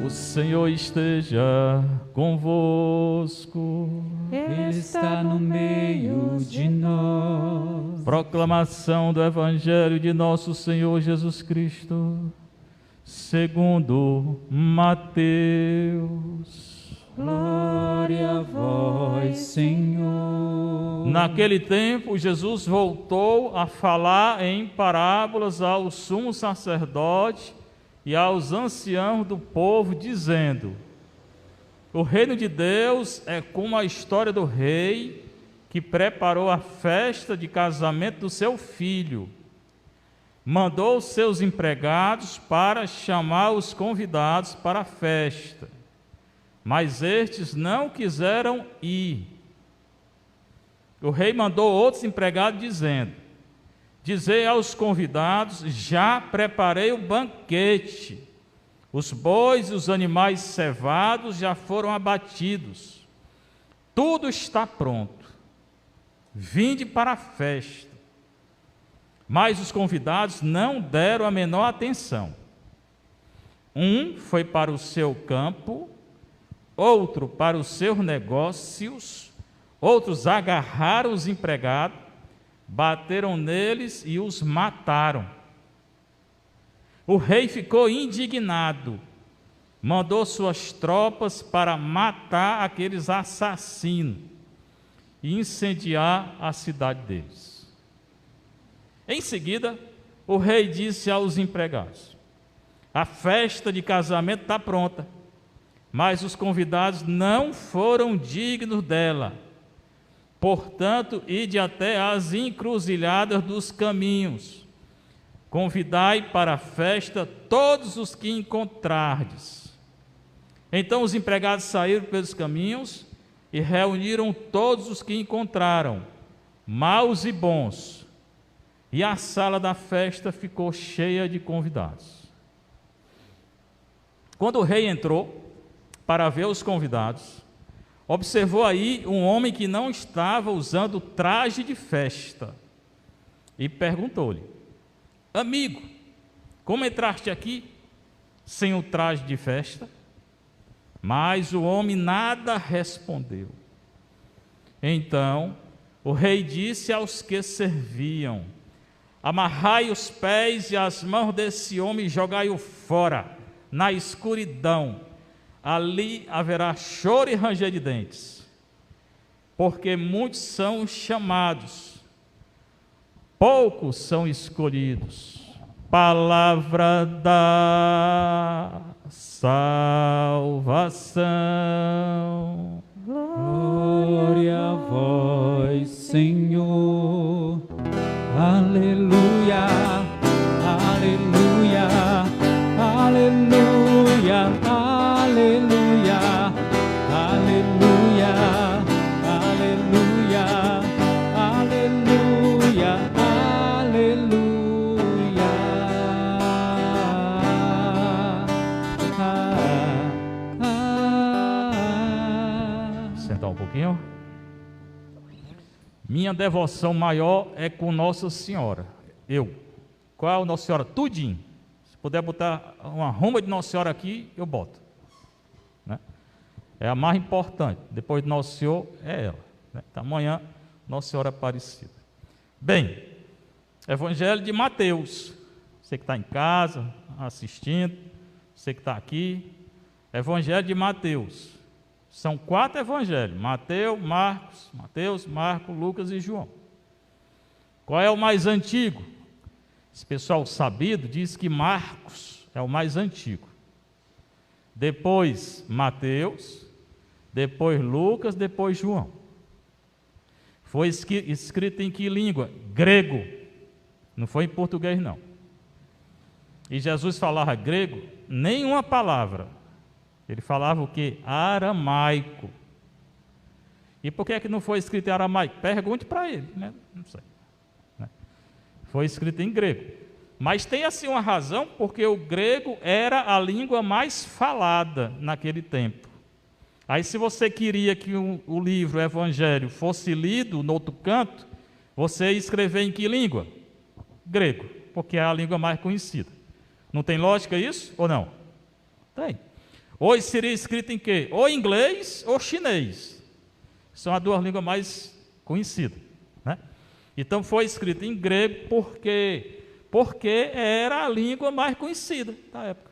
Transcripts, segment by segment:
O Senhor esteja convosco. Ele está no meio de nós. Proclamação do Evangelho de nosso Senhor Jesus Cristo, segundo Mateus. Glória a vós, Senhor. Naquele tempo, Jesus voltou a falar em parábolas ao sumo sacerdote e aos anciãos do povo, dizendo: o reino de Deus é como a história do rei que preparou a festa de casamento do seu filho. Mandou seus empregados para chamar os convidados para a festa, mas estes não quiseram ir. O rei mandou outros empregados dizendo: dizei aos convidados, já preparei o banquete, os bois e os animais cevados já foram abatidos, tudo está pronto, vinde para a festa. Mas os convidados não deram a menor atenção. Um foi para o seu campo, outro para os seus negócios, outros agarraram os empregados, bateram neles e os mataram. O rei ficou indignado, mandou suas tropas para matar aqueles assassinos e incendiar a cidade deles. Em seguida, o rei disse aos empregados: a festa de casamento está pronta, mas os convidados não foram dignos dela. Portanto, ide até as encruzilhadas dos caminhos, convidai para a festa todos os que encontrardes. Então os empregados saíram pelos caminhos e reuniram todos os que encontraram, maus e bons, e a sala da festa ficou cheia de convidados. Quando o rei entrou para ver os convidados, observou aí um homem que não estava usando traje de festa e perguntou-lhe: amigo, como entraste aqui sem o traje de festa? Mas o homem nada respondeu. Então o rei disse aos que serviam: amarrai os pés e as mãos desse homem e jogai-o fora, na escuridão. Ali haverá choro e ranger de dentes, porque muitos são os chamados, poucos são escolhidos. Palavra da salvação. Glória a vós, Senhor. Aleluia, aleluia, aleluia, aleluia, aleluia, aleluia, aleluia, aleluia. Sentar um pouquinho. Minha devoção maior é com Nossa Senhora. Qual é Nossa Senhora? Tudinho. Se puder botar uma ruma de Nossa Senhora aqui, eu boto. Né? É a mais importante. Depois de Nosso Senhor, é ela. Né? Então, amanhã, Nossa Senhora Aparecida. Bem, Evangelho de Mateus. Você que está em casa, assistindo, você que está aqui. Evangelho de Mateus. São 4 evangelhos: Mateus, Marcos, Lucas e João. Qual é o mais antigo? Esse pessoal sabido diz que Marcos é o mais antigo. Depois Mateus, depois Lucas, depois João. Foi escrito em que língua? Grego. Não foi em português, não. E Jesus falava grego? Nenhuma palavra. Ele falava o quê? Aramaico. E por que é que não foi escrito em aramaico? Pergunte para ele, né? Não sei. Né? Foi escrito em grego. Mas tem assim uma razão, porque o grego era a língua mais falada naquele tempo. Aí se você queria que o livro, o Evangelho, fosse lido no outro canto, você ia escrever em que língua? Grego, porque é a língua mais conhecida. Não tem lógica isso ou não? Tem. Hoje seria escrito em quê? Ou inglês ou chinês. São as duas línguas mais conhecidas, né? Então foi escrito em grego porque era a língua mais conhecida da época,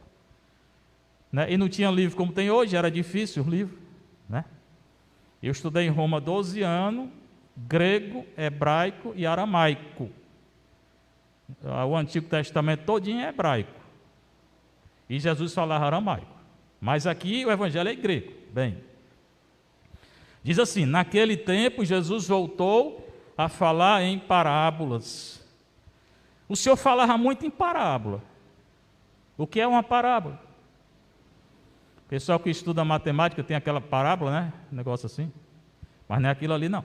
né? E não tinha livro como tem hoje, era difícil o livro, né? Eu estudei em Roma 12 anos, grego, hebraico e aramaico. O Antigo Testamento todinho é hebraico. E Jesus falava aramaico. Mas aqui o Evangelho é grego. Bem, diz assim: naquele tempo Jesus voltou a falar em parábolas. O Senhor falava muito em parábola. O que é uma parábola? O pessoal que estuda matemática tem aquela parábola, né? Um negócio assim. Mas não é aquilo ali, não.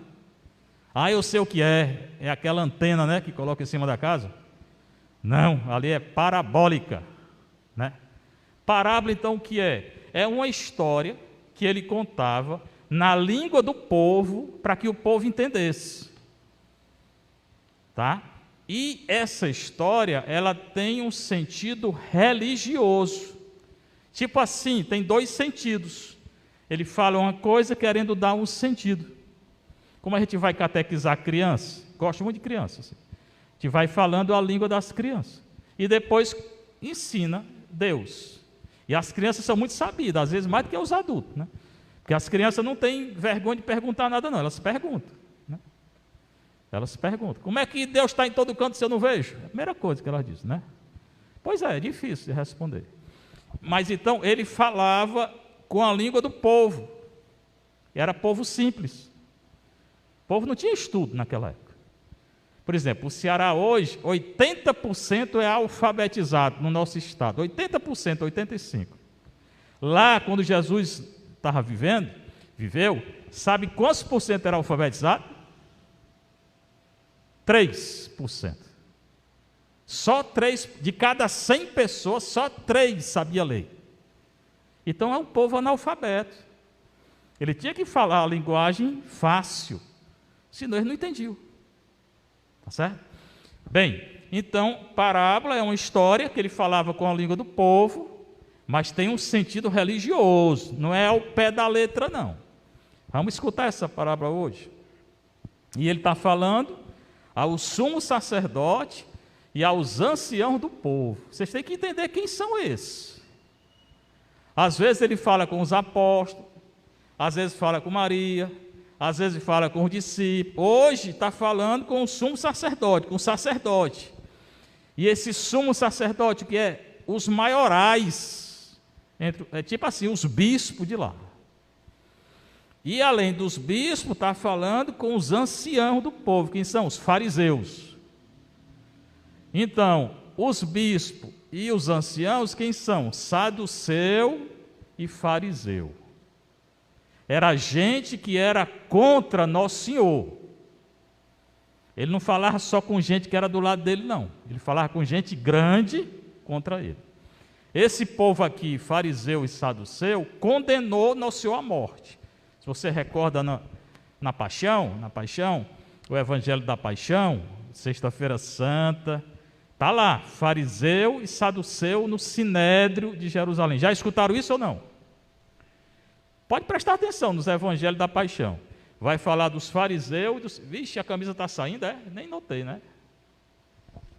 Ah, eu sei o que é. É aquela antena, né, que coloca em cima da casa. Não, ali é parabólica, né? Parábola, então, o que é? É uma história que ele contava na língua do povo, para que o povo entendesse. Tá? E essa história, ela tem um sentido religioso. Tipo assim, tem dois sentidos. Ele fala uma coisa querendo dar um sentido. Como a gente vai catequizar criança? Gosto muito de crianças. A gente vai falando a língua das crianças. E depois ensina Deus. E as crianças são muito sabidas, às vezes mais do que os adultos, né? Porque as crianças não têm vergonha de perguntar nada, não. Elas perguntam, né? Elas perguntam: como é que Deus está em todo canto se eu não vejo? É a primeira coisa que elas dizem, né? Pois é difícil de responder. Mas então ele falava com a língua do povo. Era povo simples. O povo não tinha estudo naquela época. Por exemplo, o Ceará hoje, 80% é alfabetizado no nosso estado. 80%, 85%. Lá, quando Jesus estava viveu, sabe quantos por cento era alfabetizado? 3%. Só 3, de cada 100 pessoas, só 3 sabia ler. Então é um povo analfabeto. Ele tinha que falar a linguagem fácil, senão eles não entendiam. Tá certo? Bem, então, parábola é uma história que ele falava com a língua do povo, mas tem um sentido religioso, não é ao pé da letra, não. Vamos escutar essa parábola hoje. E ele está falando ao sumo sacerdote e aos anciãos do povo. Vocês têm que entender quem são esses. Às vezes ele fala com os apóstolos, às vezes fala com Maria, às vezes fala com os discípulos. Hoje está falando com o sumo sacerdote, com o sacerdote. E esse sumo sacerdote, que é os maiorais, é tipo assim, os bispos de lá. E além dos bispos, está falando com os anciãos do povo, quem são? Os fariseus. Então, os bispos e os anciãos, quem são? Saduceu e fariseu. Era gente que era contra Nosso Senhor. Ele não falava só com gente que era do lado dele, não. Ele falava com gente grande contra ele. Esse povo aqui, fariseu e saduceu, condenou Nosso Senhor à morte. Se você recorda na Paixão, o Evangelho da Paixão, Sexta-feira Santa, está lá, fariseu e saduceu no Sinédrio de Jerusalém. Já escutaram isso ou não? Pode prestar atenção nos Evangelhos da Paixão. Vai falar dos fariseus, Vixe, a camisa está saindo, é? Nem notei, né?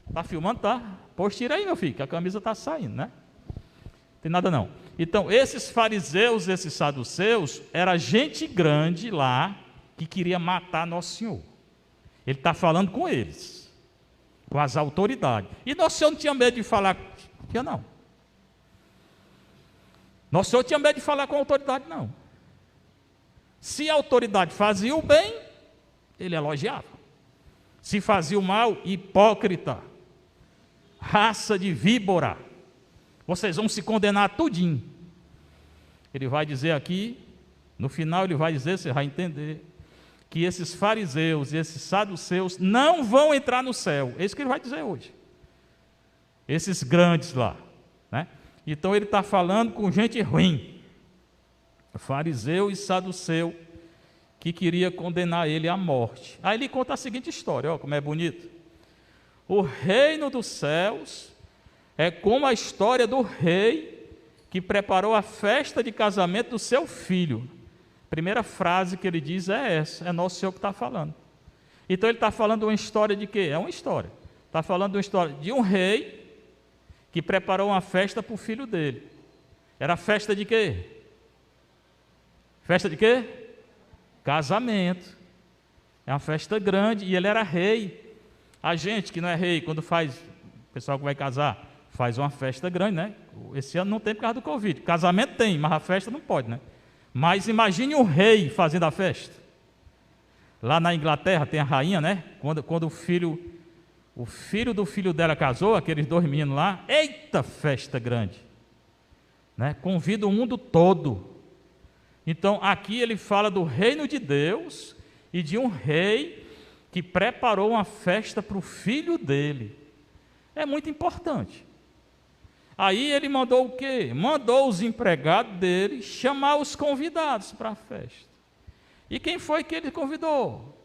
Está filmando, tá? Pois tira aí, meu filho, que a camisa está saindo, né? Não tem nada não. Então, esses fariseus, esses saduceus, era gente grande lá que queria matar Nosso Senhor. Ele está falando com eles, com as autoridades. E Nosso Senhor não tinha medo de falar, tinha não. Nosso Senhor tinha medo de falar com a autoridade, não. Se a autoridade fazia o bem, ele elogiava. Se fazia o mal, hipócrita, raça de víbora, vocês vão se condenar tudinho. Ele vai dizer aqui, no final ele vai dizer, você vai entender, que esses fariseus e esses saduceus não vão entrar no céu. É isso que ele vai dizer hoje. Esses grandes lá, né? Então ele está falando com gente ruim, fariseu e saduceu, que queria condenar ele à morte. Aí ele conta a seguinte história, ó, como é bonito. O reino dos céus é como a história do rei que preparou a festa de casamento do seu filho. A primeira frase que ele diz é essa, é Nosso Senhor que está falando. Então ele está falando uma história de quê? É uma história. Está falando de uma história de um rei que preparou uma festa para o filho dele. Era festa de quê? Festa de quê? Casamento. É uma festa grande e ele era rei. A gente que não é rei, quando faz, o pessoal que vai casar, faz uma festa grande, né? Esse ano não tem por causa do Covid. Casamento tem, mas a festa não pode, né? Mas imagine um rei fazendo a festa. Lá na Inglaterra tem a rainha, né? Quando o filho do filho dela casou, aqueles 2 meninos lá, eita festa grande, né? Convida o mundo todo. Então aqui ele fala do reino de Deus e de um rei que preparou uma festa para o filho dele. É muito importante. Aí ele mandou o quê? Mandou os empregados dele chamar os convidados para a festa. E quem foi que ele convidou?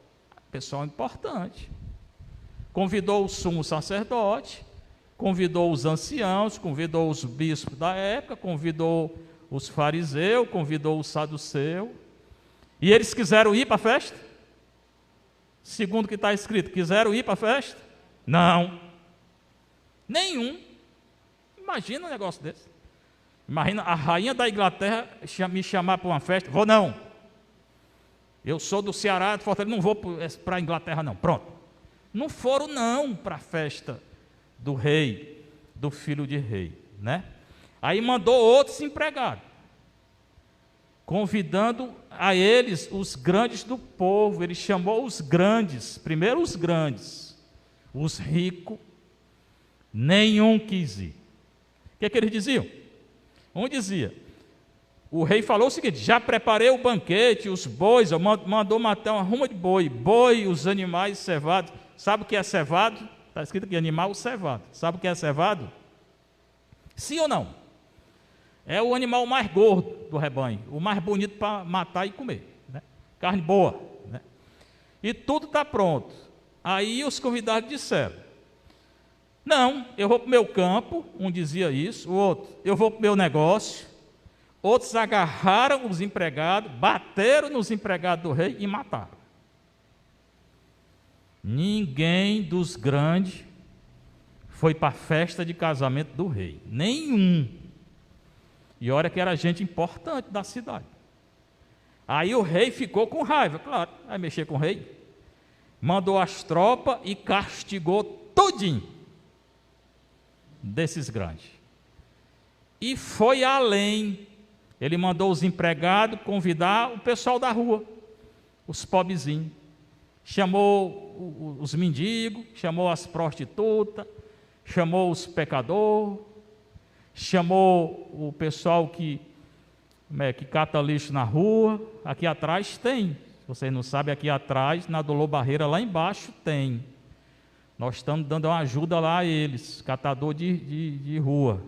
Pessoal importante. Convidou o sumo sacerdote, convidou os anciãos, convidou os bispos da época, convidou os fariseus, convidou os saduceus. E eles quiseram ir para a festa? Segundo o que está escrito, quiseram ir para a festa? Não. Nenhum. Imagina um negócio desse. Imagina a rainha da Inglaterra me chamar para uma festa. Vou não. Eu sou do Ceará, de Fortaleza, não vou para a Inglaterra não. Pronto. Não foram não para a festa do rei, do filho de rei, né? Aí mandou outros empregados, convidando a eles os grandes do povo. Ele chamou os grandes, primeiro os grandes, os ricos, nenhum quis ir. O que é que eles diziam? Um dizia, o rei falou o seguinte: já preparei o banquete, os bois, mandou matar uma ruma de boi, os animais cevados. Sabe o que é cevado? Está escrito aqui, animal cevado. Sabe o que é cevado? Sim ou não? É o animal mais gordo do rebanho, o mais bonito para matar e comer, né? Carne boa, né? E tudo está pronto. Aí os convidados disseram: não, eu vou para o meu campo. Um dizia isso, o outro, eu vou para o meu negócio. Outros agarraram os empregados, bateram nos empregados do rei e mataram. Ninguém dos grandes foi para a festa de casamento do rei, nenhum. E olha que era gente importante da cidade. Aí o rei ficou com raiva, claro, vai mexer com o rei. Mandou as tropas e castigou tudinho desses grandes. E foi além. Ele mandou os empregados convidar o pessoal da rua, os pobrezinhos. Chamou os mendigos, chamou as prostitutas, chamou os pecadores, chamou o pessoal que cata lixo na rua. Aqui atrás tem, se vocês não sabem, aqui atrás, na Dolor Barreira, lá embaixo tem. Nós estamos dando uma ajuda lá a eles, catador de rua.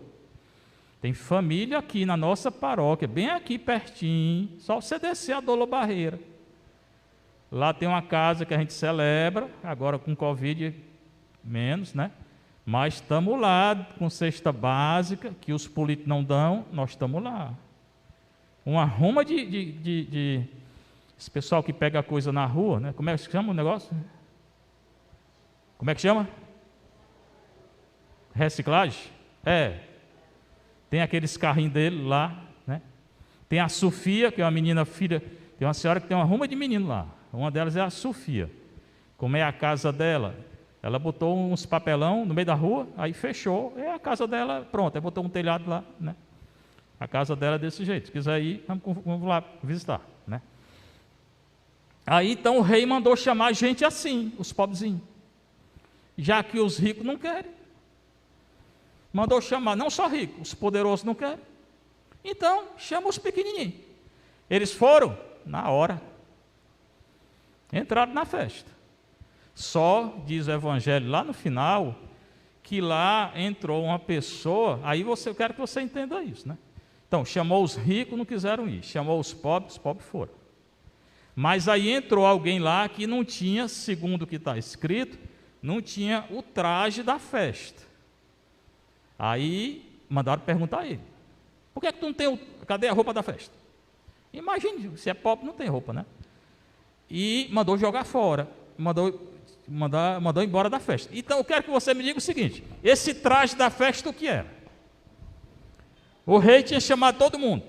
Tem família aqui na nossa paróquia, bem aqui pertinho, só você descer a Dolor Barreira. Lá tem uma casa que a gente celebra, agora com Covid menos, né? Mas estamos lá com cesta básica, que os políticos não dão, nós estamos lá. Uma ruma esse pessoal que pega coisa na rua, né? Como é que se chama o negócio? Como é que chama? Reciclagem? É. Tem aqueles carrinhos dele lá, né? Tem a Sofia, que é uma menina filha, tem uma senhora que tem uma ruma de menino lá. Uma delas é a Sofia. Como é a casa dela? Ela botou uns papelão no meio da rua, aí fechou, é a casa dela, pronto, aí botou um telhado lá, né? A casa dela é desse jeito. Se quiser ir, vamos lá visitar, né? Aí então o rei mandou chamar gente assim, os pobrezinhos. Já que os ricos não querem. Mandou chamar, não só ricos, os poderosos não querem. Então, chama os pequenininhos. Eles foram na hora. Entraram na festa. Só, diz o Evangelho lá no final, que lá entrou uma pessoa, aí eu quero que você entenda isso, né? Então, chamou os ricos, não quiseram ir. Chamou os pobres foram. Mas aí entrou alguém lá que não tinha, segundo o que está escrito, não tinha o traje da festa. Aí mandaram perguntar a ele. Por que tu não tem, cadê a roupa da festa? Imagine, se é pobre, não tem roupa, né? E mandou jogar fora, mandou embora da festa. Então eu quero que você me diga o seguinte: esse traje da festa o que era? O rei tinha chamado todo mundo.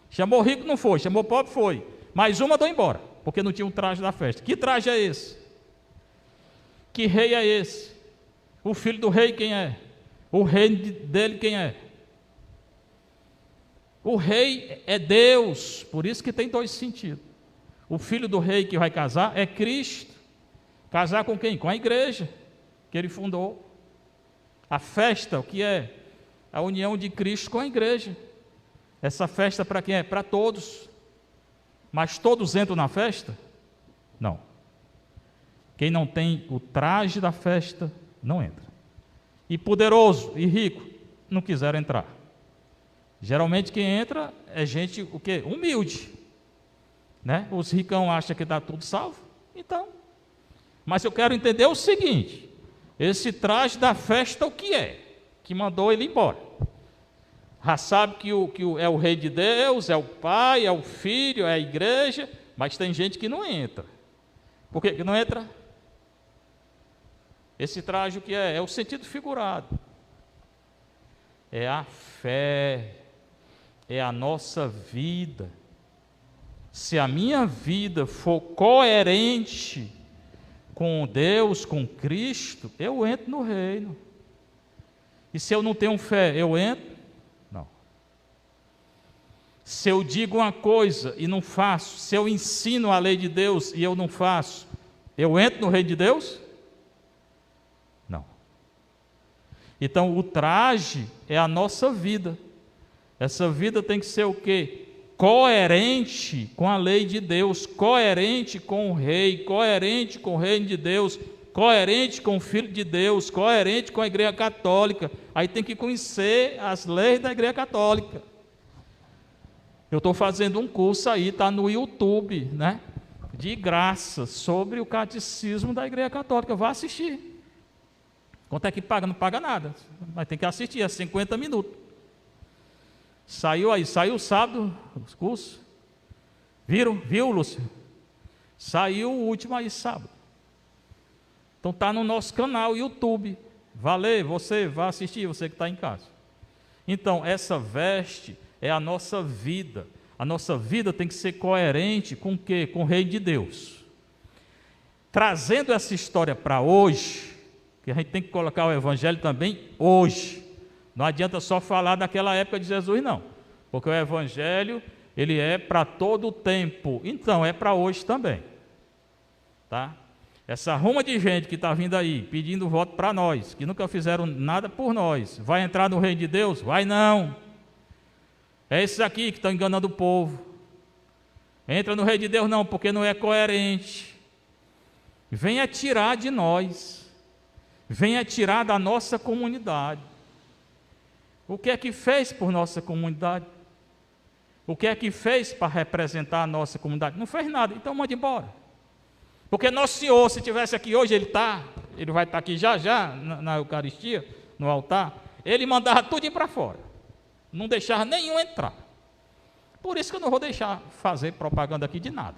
Chamou rico, não foi, chamou pobre, foi. Mas um mandou embora, porque não tinha um traje da festa. Que traje é esse? Que rei é esse? O filho do rei quem é? O rei dele quem é? O rei é Deus, por isso que tem dois sentidos. O filho do rei que vai casar é Cristo. Casar com quem? Com a igreja que ele fundou. A festa, o que é? A união de Cristo com a igreja. Essa festa para quem é? Para todos. Mas todos entram na festa? Não. Quem não tem o traje da festa, não entra. E poderoso e rico, não quiseram entrar. Geralmente quem entra é gente o quê? Humilde. Né? Os ricão acham que está tudo salvo. Então, mas eu quero entender o seguinte: esse traje da festa o que é? Que mandou ele embora. Já sabe que é o rei de Deus, é o pai, é o filho, é a igreja, mas tem gente que não entra. Por que não entra? Esse traje o que é? É o sentido figurado. É a fé, é a nossa vida. Se a minha vida for coerente com Deus, com Cristo, eu entro no reino. E se eu não tenho fé, eu entro? Não. Se eu digo uma coisa e não faço, se eu ensino a lei de Deus e eu não faço, eu entro no reino de Deus? Não. Então o traje é a nossa vida. Essa vida tem que ser o quê? Coerente com a lei de Deus, coerente com o rei, coerente com o reino de Deus, coerente com o Filho de Deus, coerente com a Igreja Católica. Aí tem que conhecer as leis da Igreja Católica. Eu estou fazendo um curso aí, está no YouTube, né? De graça, sobre o catecismo da Igreja Católica. Vá assistir. Quanto é que paga? Não paga nada, mas tem que assistir, é 50 minutos. Saiu sábado os cursos. Viu, Lúcio? Saiu o último aí sábado. Então está no nosso canal YouTube. Valeu, você vai assistir, você que está em casa. Então, essa veste é a nossa vida. A nossa vida tem que ser coerente com o quê? Com o reino de Deus. Trazendo essa história para hoje, que a gente tem que colocar o Evangelho também hoje. Não adianta só falar daquela época de Jesus, não. Porque o Evangelho, ele é para todo o tempo. Então, é para hoje também. Tá? Essa ruma de gente que está vindo aí, pedindo voto para nós, que nunca fizeram nada por nós, vai entrar no reino de Deus? Vai não. É esses aqui que estão enganando o povo. Entra no reino de Deus não, porque não é coerente. Venha tirar de nós. Venha tirar da nossa comunidade. O que é que fez por nossa comunidade? O que é que fez para representar a nossa comunidade? Não fez nada, então mande embora. Porque Nosso Senhor, se estivesse aqui hoje, ele vai estar aqui já na Eucaristia, no altar, ele mandava tudo ir para fora. Não deixava nenhum entrar. Por isso que eu não vou deixar fazer propaganda aqui de nada.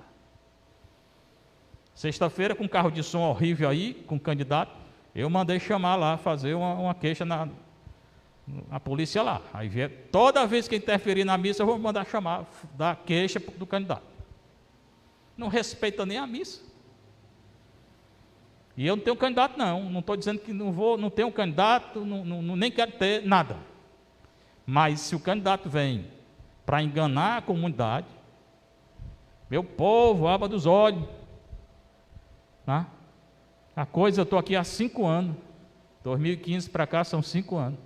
Sexta-feira, com um carro de som horrível aí, com um candidato, eu mandei chamar lá, fazer uma queixa a polícia lá. Aí toda vez que interferir na missa, eu vou mandar chamar, dar queixa do candidato. Não respeita nem a missa. E eu não tenho candidato, não estou dizendo que não tenho candidato, nem quero ter nada. Mas se o candidato vem para enganar a comunidade, meu povo, aba dos olhos, né? A coisa, eu estou aqui há 5 anos, 2015 para cá são 5 anos.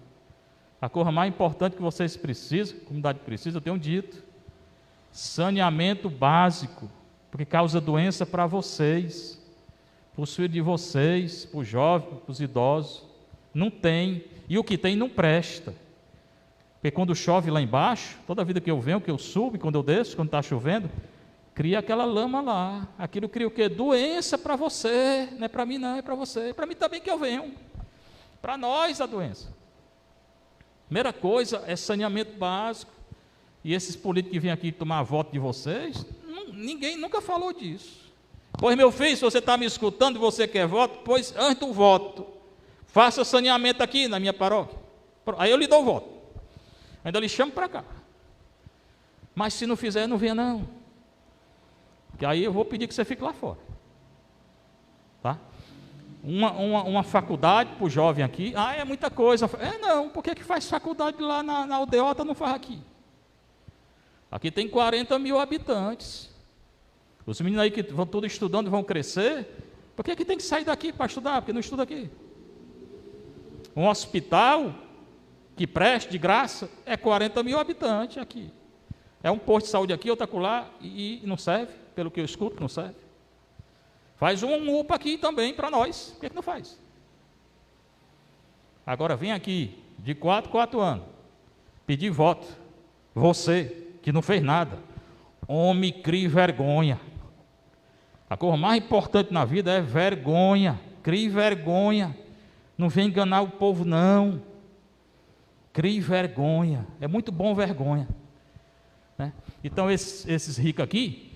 A coisa mais importante que vocês precisam, a comunidade precisa, eu tenho dito, saneamento básico, porque causa doença para vocês, para os filhos de vocês, para os jovens, para os idosos. Não tem, e o que tem não presta. Porque quando chove lá embaixo, toda vida que eu venho, que eu subo, quando eu desço, quando está chovendo, cria aquela lama lá. Aquilo cria o quê? Doença para você, não é para mim não, é para você. Para mim também que eu venho. Para nós a doença. Primeira coisa é saneamento básico. E esses políticos que vêm aqui tomar voto de vocês, ninguém nunca falou disso. Pois, meu filho, se você está me escutando e você quer voto, pois antes do voto, faça saneamento aqui na minha paróquia. Aí eu lhe dou o voto. Ainda lhe chamo para cá. Mas se não fizer, não venha não. Que aí eu vou pedir que você fique lá fora. Tá? Uma faculdade para o jovem aqui. É muita coisa. Não, por que faz faculdade lá na aldeota, não faz aqui? Aqui tem 40 mil habitantes. Os meninos aí que vão tudo estudando, vão crescer. Por que tem que sair daqui para estudar? Porque não estuda aqui. Um hospital que preste de graça é 40 mil habitantes aqui. É um posto de saúde aqui, outro acolá, e não serve, pelo que eu escuto, não serve. Faz um UPA aqui também para nós. Por que não faz? Agora vem aqui, de 4 anos, pedir voto. Você, que não fez nada. Homem, crie vergonha. A coisa mais importante na vida é vergonha. Crie vergonha. Não vem enganar o povo, não. Crie vergonha. É muito bom vergonha. Né? Então, esses ricos aqui,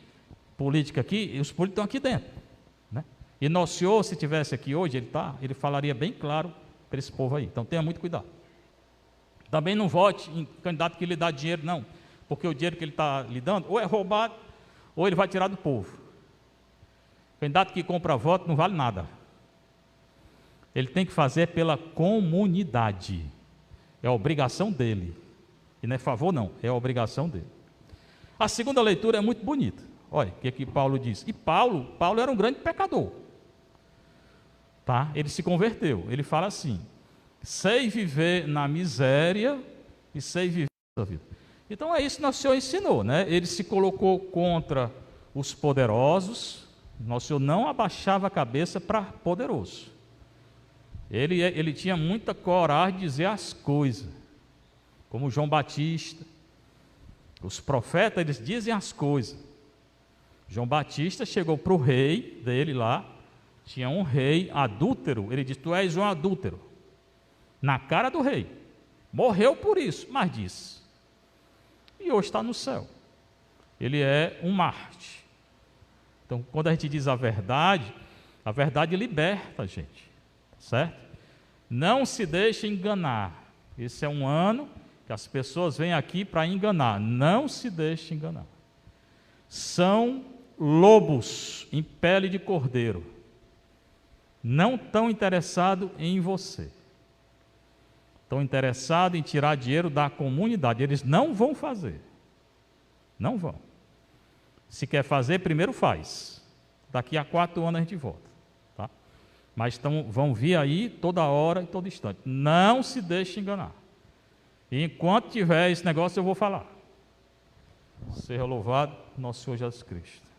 políticos aqui, os políticos estão aqui dentro. Né? E nosso Senhor, se estivesse aqui hoje, ele falaria bem claro para esse povo aí. Então, tenha muito cuidado. Também não vote em candidato que lhe dá dinheiro, não. Porque o dinheiro que ele está lhe dando, ou é roubado, ou ele vai tirar do povo. Candidato que compra voto não vale nada. Ele tem que fazer pela comunidade. É a obrigação dele. E não é favor, não. É a obrigação dele. A segunda leitura é muito bonita. Olha o que Paulo diz. E Paulo era um grande pecador. Tá? Ele se converteu. Ele fala assim: sei viver na miséria e sei viver na vida. Então é isso que nosso Senhor ensinou, né? Ele se colocou contra os poderosos. Nosso Senhor não abaixava a cabeça para poderoso. Ele tinha muita coragem de dizer as coisas, como João Batista. Os profetas, eles dizem as coisas. João Batista chegou para o rei dele lá, tinha um rei adúltero. Ele disse: tu és um adúltero. Na cara do rei. Morreu por isso, mas disse. E hoje está no céu. Ele é um Marte. Então, quando a gente diz a verdade liberta a gente, certo? Não se deixe enganar. Esse é um ano que as pessoas vêm aqui para enganar. Não se deixe enganar. São lobos em pele de cordeiro. Não estão interessados em você. Estão interessados em tirar dinheiro da comunidade. Eles não vão fazer. Não vão. Se quer fazer, primeiro faz. Daqui a 4 anos a gente volta. Tá? Mas vão vir aí toda hora e todo instante. Não se deixe enganar. E enquanto tiver esse negócio, eu vou falar. Seja louvado nosso Senhor Jesus Cristo.